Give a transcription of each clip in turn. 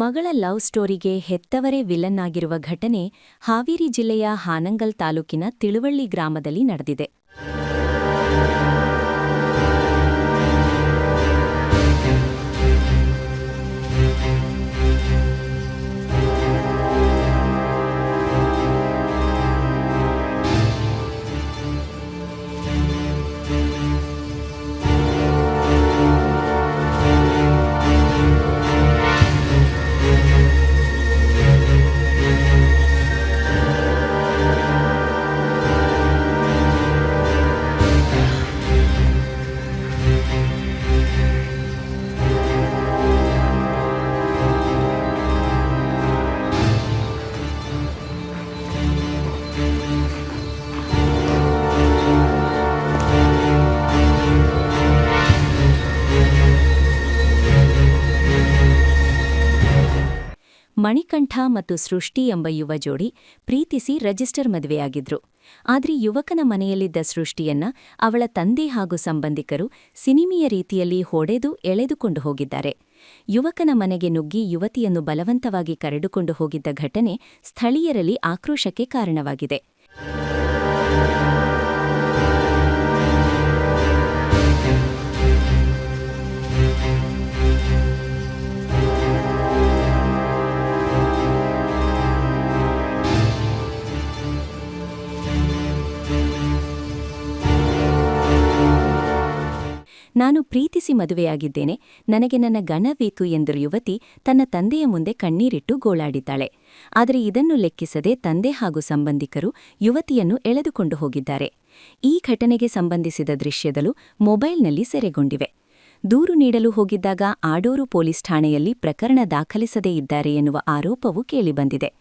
ಮಗಳ love ಸ್ಟೋರಿಗೆ ಹೆತ್ತವರೇ villain ಆಗಿರುವ ಘಟನೆ ಹಾವೇರಿ ಜಿಲ್ಲೆಯ ಹಾನಗಲ್ ತಾಲೂಕಿನ ತಿಳುವಳ್ಳಿ ಗ್ರಾಮದಲ್ಲಿ ನಡೆದಿದೆ. ಮಣಿಕಂಠ ಮತ್ತು ಸೃಷ್ಟಿ ಎಂಬ ಯುವ ಜೋಡಿ ಪ್ರೀತಿಸಿ ರಿಜಿಸ್ಟರ್ ಮದುವೆಯಾಗಿದ್ರು. ಆದ್ರೆ ಯುವಕನ ಮನೆಯಲ್ಲಿದ್ದ ಸೃಷ್ಟಿಯನ್ನ ಅವಳ ತಂದೆ ಹಾಗೂ ಸಂಬಂಧಿಕರು ಸಿನಿಮೀಯ ರೀತಿಯಲ್ಲಿ ಹೊಡೆದು ಎಳೆದುಕೊಂಡು ಹೋಗಿದ್ದಾರೆ. ಯುವಕನ ಮನೆಗೆ ನುಗ್ಗಿ ಯುವತಿಯನ್ನು ಬಲವಂತವಾಗಿ ಕರೆದುಕೊಂಡು ಹೋಗಿದ್ದ ಘಟನೆ ಸ್ಥಳೀಯರಲ್ಲಿ ಆಕ್ರೋಶಕ್ಕೆ ಕಾರಣವಾಗಿದೆ. ನಾನು ಪ್ರೀತಿಸಿ ಮದುವೆಯಾಗಿದ್ದೇನೆ, ನನಗೆ ನನ್ನ ಗಂಡ ಬೇಕು ಎಂದರು ಯುವತಿ ತನ್ನ ತಂದೆಯ ಮುಂದೆ ಕಣ್ಣೀರಿಟ್ಟು ಗೋಳಾಡಿದ್ದಾಳೆ. ಆದರೆ ಇದನ್ನು ಲೆಕ್ಕಿಸದೆ ತಂದೆ ಹಾಗೂ ಸಂಬಂಧಿಕರು ಯುವತಿಯನ್ನು ಎಳೆದುಕೊಂಡು ಹೋಗಿದ್ದಾರೆ. ಈ ಘಟನೆಗೆ ಸಂಬಂಧಿಸಿದ ದೃಶ್ಯಗಳು ಮೊಬೈಲ್ನಲ್ಲಿ ಸೆರೆಗೊಂಡಿವೆ. ದೂರು ನೀಡಲು ಹೋಗಿದ್ದಾಗ ಆಡೂರು ಪೊಲೀಸ್ ಠಾಣೆಯಲ್ಲಿ ಪ್ರಕರಣ ದಾಖಲಿಸದೇ ಇದ್ದಾರೆ ಎನ್ನುವ ಆರೋಪವೂ ಕೇಳಿಬಂದಿದೆ.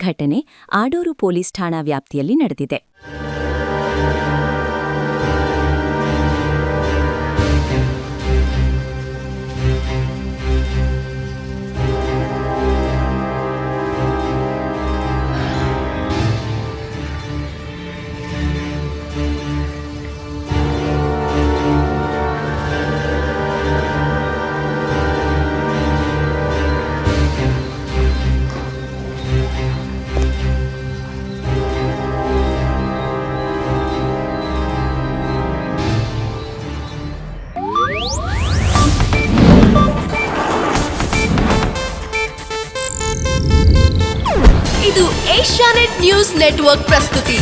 ಘಟನೆ ಆಡೂರು ಪೊಲೀಸ್ ಠಾಣಾ ವ್ಯಾಪ್ತಿಯಲ್ಲಿ ನಡೆದಿದೆ. ಇದು ಏಷ್ಯಾನೆಟ್ ನ್ಯೂಸ್ ನೆಟ್ವರ್ಕ್ ಪ್ರಸ್ತುತಿ.